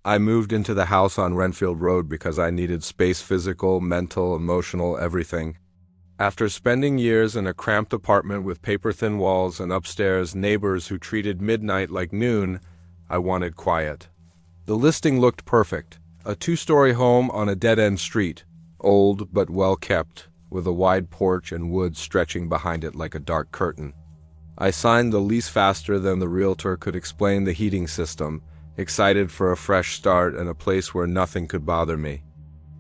I moved into the house on Renfield Road because I needed space, physical, mental, emotional, everything. After spending years in a cramped apartment with paper-thin walls and upstairs neighbors who treated midnight like noon, I wanted quiet. The listing looked perfect. A two-story home on a dead-end street, old but well-kept, with a wide porch and woods stretching behind it like a dark curtain. I signed the lease faster than the realtor could explain the heating system, excited for a fresh start and a place where nothing could bother me.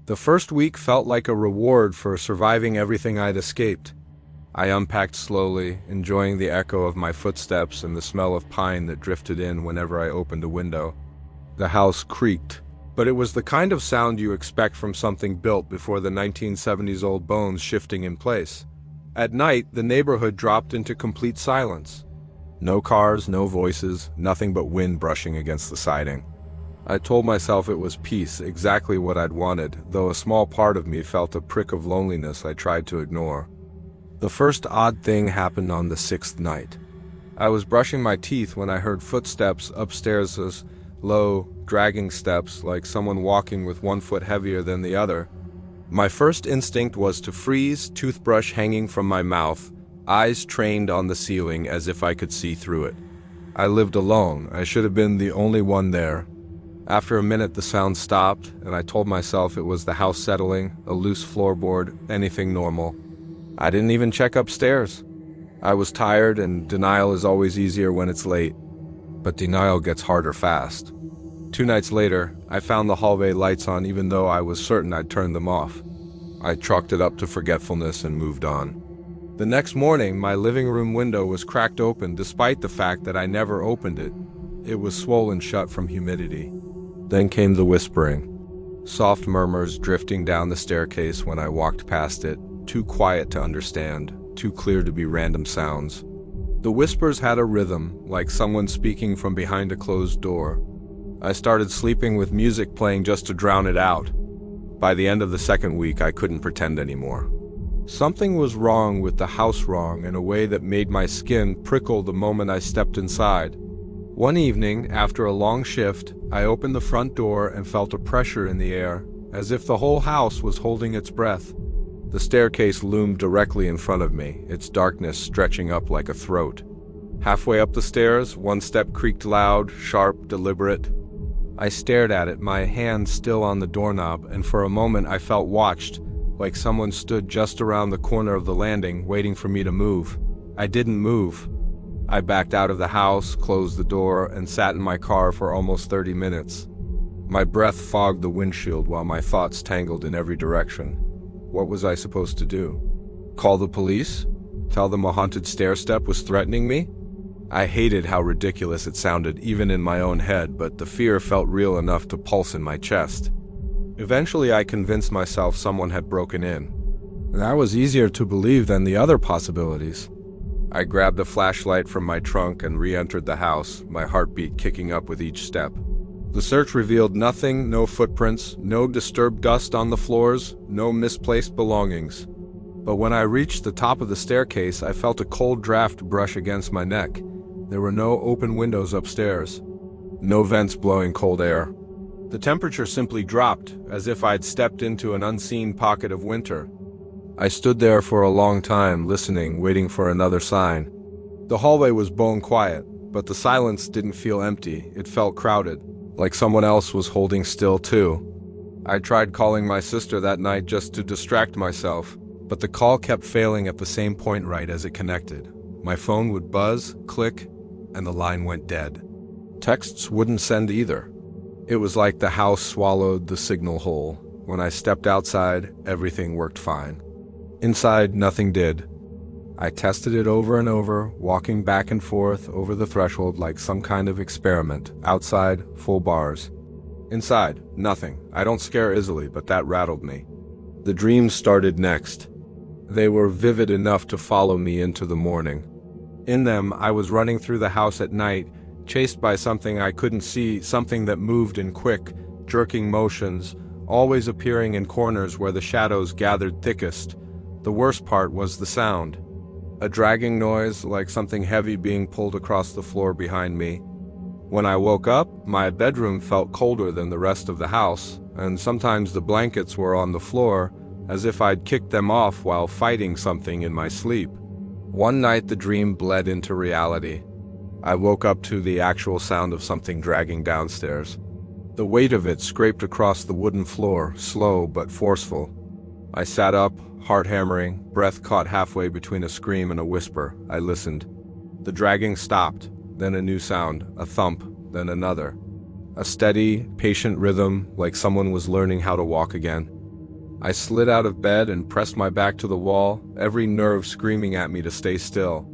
The first week felt like a reward for surviving everything I'd escaped. I unpacked slowly, enjoying the echo of my footsteps and the smell of pine that drifted in whenever I opened a window. The house creaked, but it was the kind of sound you expect from something built before the 1970s old bones shifting in place. At night, the neighborhood dropped into complete silence. No cars, no voices, nothing but wind brushing against the siding. I told myself it was peace, exactly what I'd wanted, though a small part of me felt a prick of loneliness I tried to ignore. The first odd thing happened on the sixth night. I was brushing my teeth when I heard footsteps upstairs, as low, dragging steps, like someone walking with one foot heavier than the other. My first instinct was to freeze, toothbrush hanging from my mouth, eyes trained on the ceiling as if I could see through it. I lived alone. I should have been the only one there. After a minute, the sound stopped, and I told myself it was the house settling, a loose floorboard, anything normal. I didn't even check upstairs. I was tired, and denial is always easier when it's late. But denial gets harder fast. 2 nights later, I found the hallway lights on even though I was certain I'd turned them off. I chalked it up to forgetfulness and moved on. The next morning, my living room window was cracked open despite the fact that I never opened it. It was swollen shut from humidity. Then came the whispering. Soft murmurs drifting down the staircase when I walked past it, too quiet to understand, too clear to be random sounds. The whispers had a rhythm, like someone speaking from behind a closed door. I started sleeping with music playing just to drown it out. By the end of the second week, I couldn't pretend anymore. Something was wrong with the house, wrong in a way that made my skin prickle the moment I stepped inside. One evening, after a long shift, I opened the front door and felt a pressure in the air, as if the whole house was holding its breath. The staircase loomed directly in front of me, its darkness stretching up like a throat. Halfway up the stairs, one step creaked loud, sharp, deliberate. I stared at it, my hand still on the doorknob, and for a moment I felt watched, like someone stood just around the corner of the landing, waiting for me to move. I didn't move. I backed out of the house, closed the door, and sat in my car for almost 30 minutes. My breath fogged the windshield while my thoughts tangled in every direction. What was I supposed to do? Call the police? Tell them a haunted stair-step was threatening me? I hated how ridiculous it sounded, even in my own head, but the fear felt real enough to pulse in my chest. Eventually, I convinced myself someone had broken in. That was easier to believe than the other possibilities. I grabbed a flashlight from my trunk and re-entered the house, my heartbeat kicking up with each step. The search revealed nothing, no footprints, no disturbed dust on the floors, no misplaced belongings. But when I reached the top of the staircase, I felt a cold draft brush against my neck. There were no open windows upstairs, no vents blowing cold air. The temperature simply dropped, as if I'd stepped into an unseen pocket of winter. I stood there for a long time, listening, waiting for another sign. The hallway was bone quiet, but the silence didn't feel empty. It felt crowded, like someone else was holding still too. I tried calling my sister that night just to distract myself, but the call kept failing at the same point right as it connected. My phone would buzz, click, and the line went dead. Texts wouldn't send either. It was like the house swallowed the signal whole. When I stepped outside, everything worked fine. Inside, nothing did. I tested it over and over, walking back and forth over the threshold like some kind of experiment. Outside, full bars. Inside, nothing. I don't scare easily, but that rattled me. The dreams started next. They were vivid enough to follow me into the morning. In them, I was running through the house at night, chased by something I couldn't see, something that moved in quick, jerking motions, always appearing in corners where the shadows gathered thickest. The worst part was the sound. A dragging noise, like something heavy being pulled across the floor behind me. When I woke up, my bedroom felt colder than the rest of the house, and sometimes the blankets were on the floor, as if I'd kicked them off while fighting something in my sleep. One night the dream bled into reality. I woke up to the actual sound of something dragging downstairs. The weight of it scraped across the wooden floor, slow but forceful. I sat up, heart hammering, breath caught halfway between a scream and a whisper. I listened. The dragging stopped, then a new sound, a thump, then another. A steady, patient rhythm, like someone was learning how to walk again. I slid out of bed and pressed my back to the wall, every nerve screaming at me to stay still.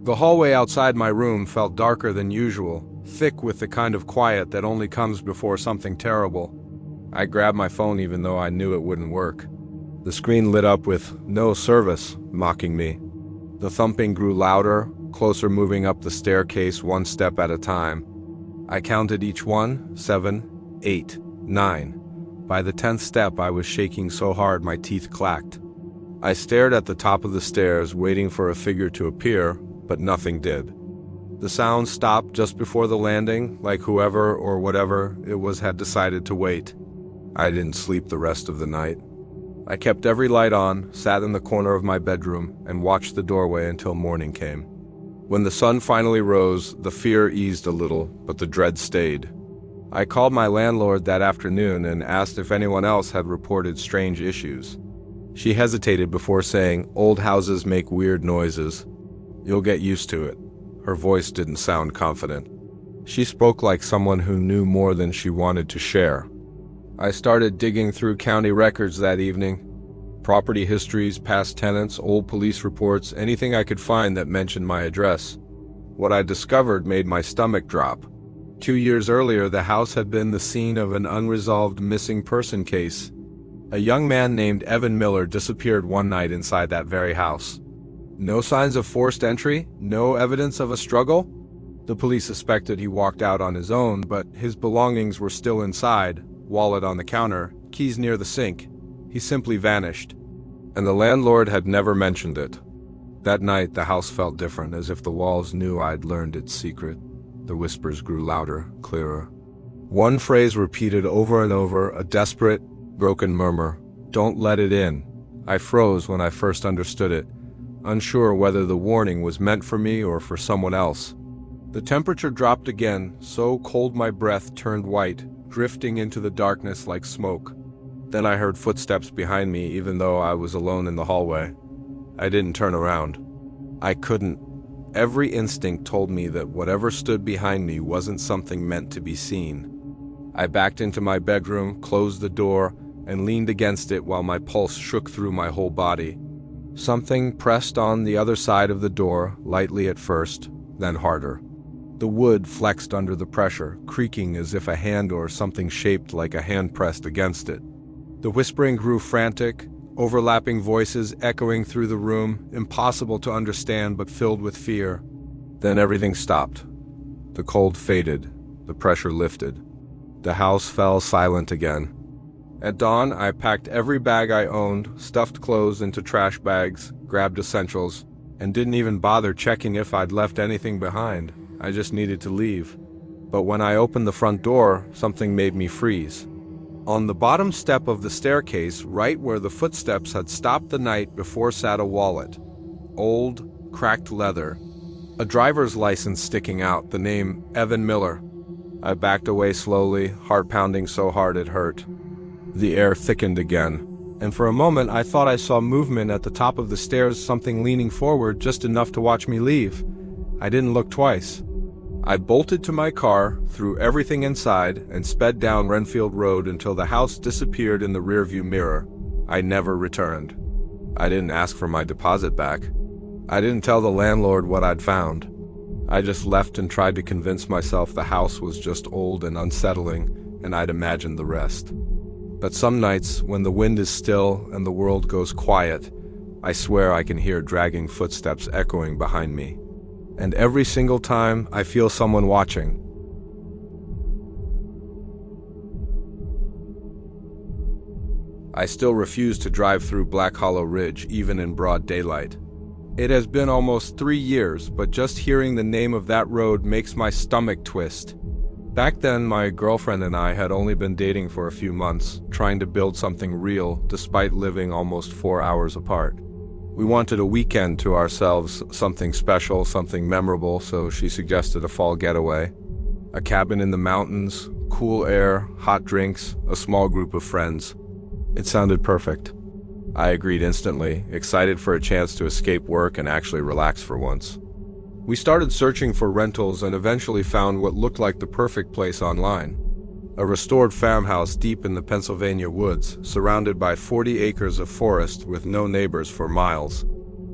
The hallway outside my room felt darker than usual, thick with the kind of quiet that only comes before something terrible. I grabbed my phone even though I knew it wouldn't work. The screen lit up with "No service," mocking me. The thumping grew louder, closer, moving up the staircase one step at a time. I counted each one, 7, 8, 9. By the 10th step I was shaking so hard my teeth clacked. I stared at the top of the stairs, waiting for a figure to appear, but nothing did. The sound stopped just before the landing, like whoever or whatever it was had decided to wait. I didn't sleep the rest of the night. I kept every light on, sat in the corner of my bedroom, and watched the doorway until morning came. When the sun finally rose, the fear eased a little, but the dread stayed. I called my landlord that afternoon and asked if anyone else had reported strange issues. She hesitated before saying, "Old houses make weird noises. You'll get used to it." Her voice didn't sound confident. She spoke like someone who knew more than she wanted to share. I started digging through county records that evening. Property histories, past tenants, old police reports, anything I could find that mentioned my address. What I discovered made my stomach drop. 2 years earlier, the house had been the scene of an unresolved missing person case. A young man named Evan Miller disappeared one night inside that very house. No signs of forced entry, no evidence of a struggle. The police suspected he walked out on his own, but his belongings were still inside, wallet on the counter, keys near the sink. He simply vanished, and the landlord had never mentioned it. That night, the house felt different, as if the walls knew I'd learned its secret. The whispers grew louder, clearer. One phrase repeated over and over, a desperate, broken murmur. "Don't let it in." I froze when I first understood it, unsure whether the warning was meant for me or for someone else. The temperature dropped again, so cold my breath turned white, drifting into the darkness like smoke. Then I heard footsteps behind me, even though I was alone in the hallway. I didn't turn around. I couldn't. Every instinct told me that whatever stood behind me wasn't something meant to be seen. I backed into my bedroom, closed the door, and leaned against it while my pulse shook through my whole body. Something pressed on the other side of the door, lightly at first, then harder. The wood flexed under the pressure, creaking as if a hand or something shaped like a hand pressed against it. The whispering grew frantic, overlapping voices echoing through the room, impossible to understand but filled with fear. Then everything stopped. The cold faded, the pressure lifted. The house fell silent again. At dawn, I packed every bag I owned, stuffed clothes into trash bags, grabbed essentials, and didn't even bother checking if I'd left anything behind. I just needed to leave. But when I opened the front door, something made me freeze. On the bottom step of the staircase, right where the footsteps had stopped the night before, sat a wallet. Old, cracked leather. A driver's license sticking out, the name Evan Miller. I backed away slowly, heart pounding so hard it hurt. The air thickened again, and for a moment I thought I saw movement at the top of the stairs, something leaning forward just enough to watch me leave. I didn't look twice. I bolted to my car, threw everything inside, and sped down Renfield Road until the house disappeared in the rearview mirror. I never returned. I didn't ask for my deposit back. I didn't tell the landlord what I'd found. I just left and tried to convince myself the house was just old and unsettling, and I'd imagined the rest. But some nights, when the wind is still and the world goes quiet, I swear I can hear dragging footsteps echoing behind me. And every single time, I feel someone watching. I still refuse to drive through Black Hollow Ridge, even in broad daylight. It has been almost 3 years, but just hearing the name of that road makes my stomach twist. Back then, my girlfriend and I had only been dating for a few months, trying to build something real despite living almost 4 hours apart. We wanted a weekend to ourselves, something special, something memorable, so she suggested a fall getaway. A cabin in the mountains, cool air, hot drinks, a small group of friends. It sounded perfect. I agreed instantly, excited for a chance to escape work and actually relax for once. We started searching for rentals and eventually found what looked like the perfect place online. A restored farmhouse deep in the Pennsylvania woods, surrounded by 40 acres of forest with no neighbors for miles.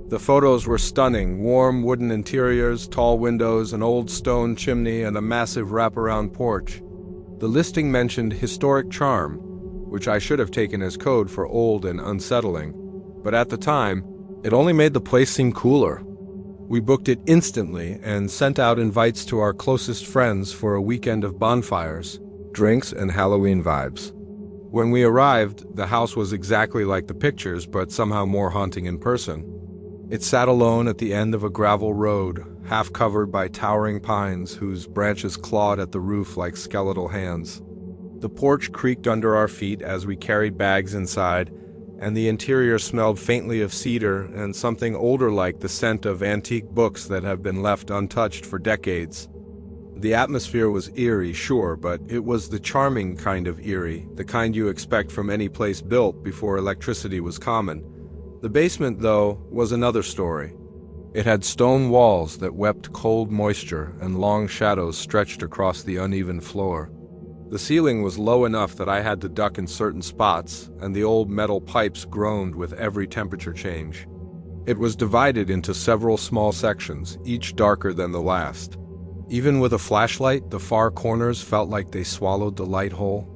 The photos were stunning: warm wooden interiors, tall windows, an old stone chimney, and a massive wraparound porch. The listing mentioned historic charm, which I should have taken as code for old and unsettling, but at the time, it only made the place seem cooler. We booked it instantly and sent out invites to our closest friends for a weekend of bonfires, drinks, and Halloween vibes. When we arrived, the house was exactly like the pictures, but somehow more haunting in person. It sat alone at the end of a gravel road, half covered by towering pines whose branches clawed at the roof like skeletal hands. The porch creaked under our feet as we carried bags inside, and the interior smelled faintly of cedar and something older, like the scent of antique books that have been left untouched for decades. The atmosphere was eerie, sure, but it was the charming kind of eerie, the kind you expect from any place built before electricity was common. The basement, though, was another story. It had stone walls that wept cold moisture, and long shadows stretched across the uneven floor. The ceiling was low enough that I had to duck in certain spots, and the old metal pipes groaned with every temperature change. It was divided into several small sections, each darker than the last. Even with a flashlight, the far corners felt like they swallowed the light whole.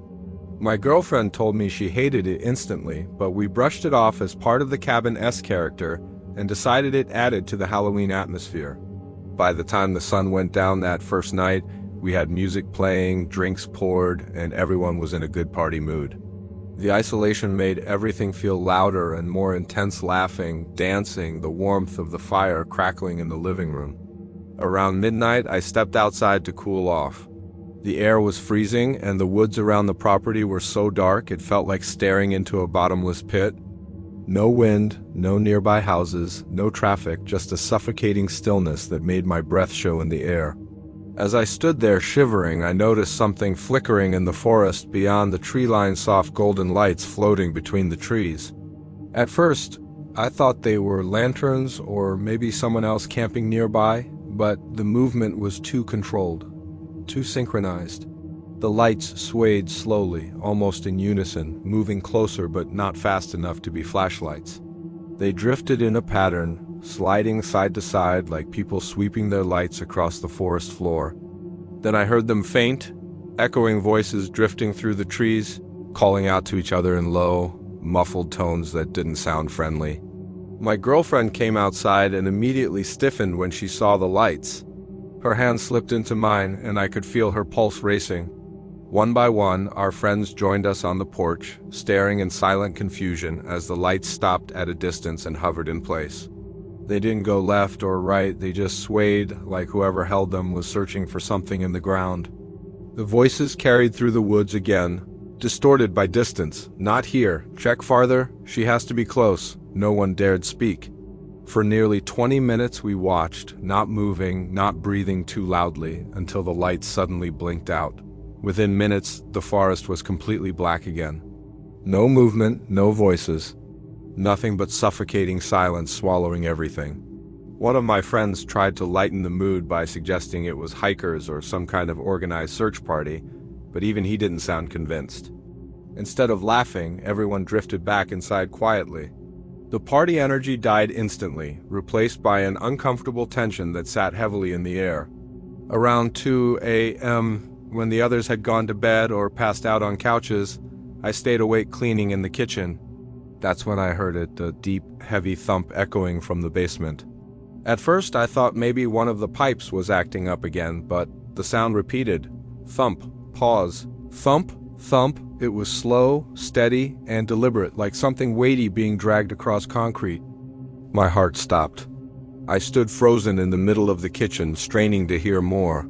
My girlfriend told me she hated it instantly, but we brushed it off as part of the cabin-esque character and decided it added to the Halloween atmosphere. By the time the sun went down that first night, we had music playing, drinks poured, and everyone was in a good party mood. The isolation made everything feel louder and more intense: laughing, dancing, the warmth of the fire crackling in the living room. Around midnight, I stepped outside to cool off. The air was freezing, and the woods around the property were so dark it felt like staring into a bottomless pit. No wind, no nearby houses, no traffic, just a suffocating stillness that made my breath show in the air. As I stood there shivering, I noticed something flickering in the forest beyond the tree-lined, soft golden lights floating between the trees. At first, I thought they were lanterns or maybe someone else camping nearby, but the movement was too controlled, too synchronized. The lights swayed slowly, almost in unison, moving closer but not fast enough to be flashlights. They drifted in a pattern, sliding side to side like people sweeping their lights across the forest floor. Then I heard them faint, echoing voices drifting through the trees, calling out to each other in low, muffled tones that didn't sound friendly. My girlfriend came outside and immediately stiffened when she saw the lights. Her hand slipped into mine, and I could feel her pulse racing. One by one, our friends joined us on the porch, staring in silent confusion as the lights stopped at a distance and hovered in place. They didn't go left or right, they just swayed like whoever held them was searching for something in the ground. The voices carried through the woods again, distorted by distance. Not here. Check farther. She has to be close. No one dared speak. For nearly 20 minutes we watched, not moving, not breathing too loudly, until the lights suddenly blinked out. Within minutes, the forest was completely black again. No movement, no voices. Nothing but suffocating silence swallowing everything. One of my friends tried to lighten the mood by suggesting it was hikers or some kind of organized search party, but even he didn't sound convinced. Instead of laughing, everyone drifted back inside quietly. The party energy died instantly, replaced by an uncomfortable tension that sat heavily in the air. Around 2 a.m., when the others had gone to bed or passed out on couches, I stayed awake cleaning in the kitchen. That's when I heard it, a deep, heavy thump echoing from the basement. At first, I thought maybe one of the pipes was acting up again, but the sound repeated. Thump, pause, thump, thump. It was slow, steady, and deliberate, like something weighty being dragged across concrete. My heart stopped. I stood frozen in the middle of the kitchen, straining to hear more.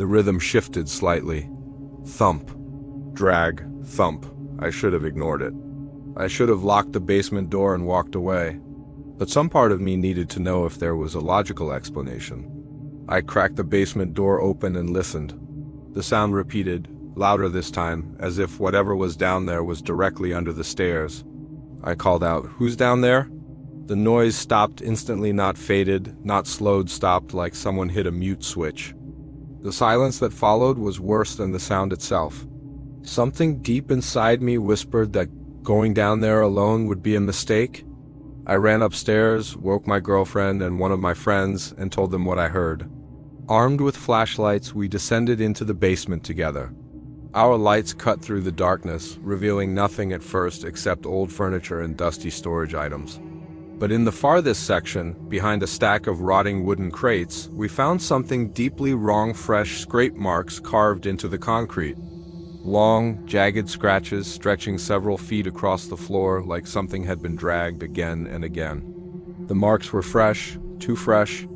The rhythm shifted slightly. Thump. Drag. Thump. I should have ignored it. I should have locked the basement door and walked away. But some part of me needed to know if there was a logical explanation. I cracked the basement door open and listened. The sound repeated, louder this time, as if whatever was down there was directly under the stairs. I called out, "Who's down there?" The noise stopped instantly, not faded, not slowed, stopped like someone hit a mute switch. The silence that followed was worse than the sound itself. Something deep inside me whispered that going down there alone would be a mistake. I ran upstairs, woke my girlfriend and one of my friends, and told them what I heard. Armed with flashlights, we descended into the basement together. Our lights cut through the darkness, revealing nothing at first except old furniture and dusty storage items. But in the farthest section, behind a stack of rotting wooden crates, we found something deeply wrong: fresh scrape marks carved into the concrete. Long, jagged scratches stretching several feet across the floor like something had been dragged again and again. The marks were fresh, too fresh.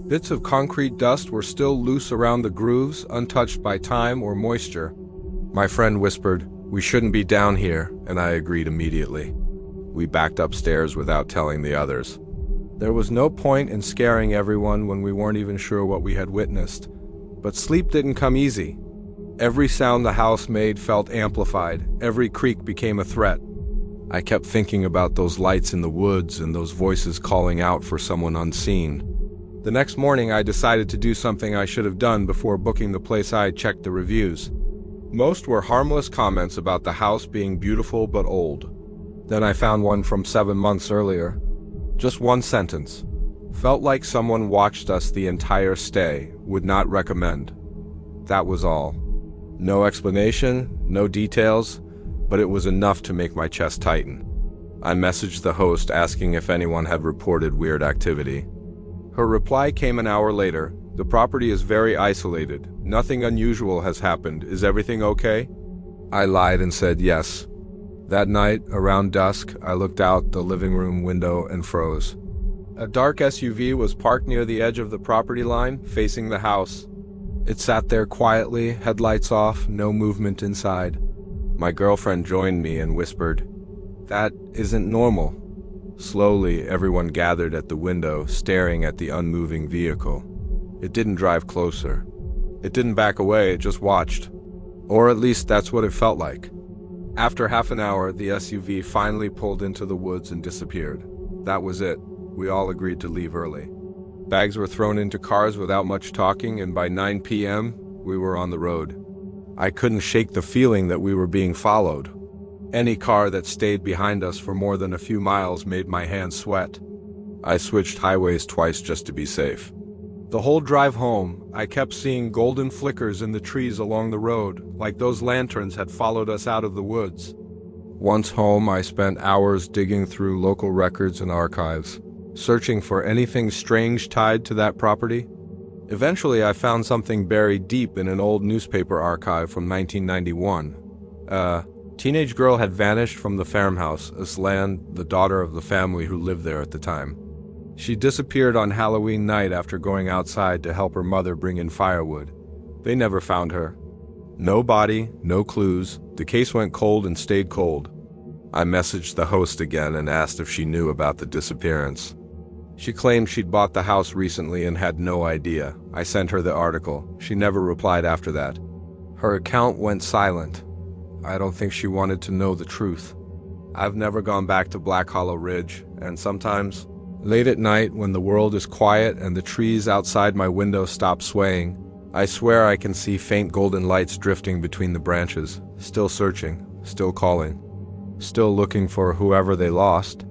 Bits of concrete dust were still loose around the grooves, untouched by time or moisture. My friend whispered, "We shouldn't be down here," and I agreed immediately. We backed upstairs without telling the others. There was no point in scaring everyone when we weren't even sure what we had witnessed. But sleep didn't come easy. Every sound the house made felt amplified. Every creak became a threat. I kept thinking about those lights in the woods and those voices calling out for someone unseen. The next morning, I decided to do something I should have done before booking the place. I checked the reviews. Most were harmless comments about the house being beautiful but old. Then I found one from 7 months earlier. Just one sentence. Felt like someone watched us the entire stay. Would not recommend. That was all. No explanation, no details, but it was enough to make my chest tighten. I messaged the host asking if anyone had reported weird activity. Her reply came an hour later. "The property is very isolated. Nothing unusual has happened. Is everything okay?" I lied and said yes. That night, around dusk, I looked out the living room window and froze. A dark SUV was parked near the edge of the property line, facing the house. It sat there quietly, headlights off, no movement inside. My girlfriend joined me and whispered, "That isn't normal." Slowly, everyone gathered at the window, staring at the unmoving vehicle. It didn't drive closer. It didn't back away, it just watched. Or at least that's what it felt like. After half an hour, the SUV finally pulled into the woods and disappeared. That was it. We all agreed to leave early. Bags were thrown into cars without much talking, and by 9 p.m., we were on the road. I couldn't shake the feeling that we were being followed. Any car that stayed behind us for more than a few miles made my hands sweat. I switched highways twice just to be safe. The whole drive home, I kept seeing golden flickers in the trees along the road, like those lanterns had followed us out of the woods. Once home, I spent hours digging through local records and archives, searching for anything strange tied to that property. Eventually, I found something buried deep in an old newspaper archive from 1991. A teenage girl had vanished from the farmhouse, Aslan, the daughter of the family who lived there at the time. She disappeared on Halloween night after going outside to help her mother bring in firewood. They never found her. No body, no clues. The case went cold and stayed cold. I messaged the host again and asked if she knew about the disappearance. She claimed she'd bought the house recently and had no idea. I sent her the article. She never replied after that. Her account went silent. I don't think she wanted to know the truth. I've never gone back to Black Hollow Ridge, and sometimes, late at night when the world is quiet and the trees outside my window stop swaying, I swear I can see faint golden lights drifting between the branches, still searching, still calling, still looking for whoever they lost.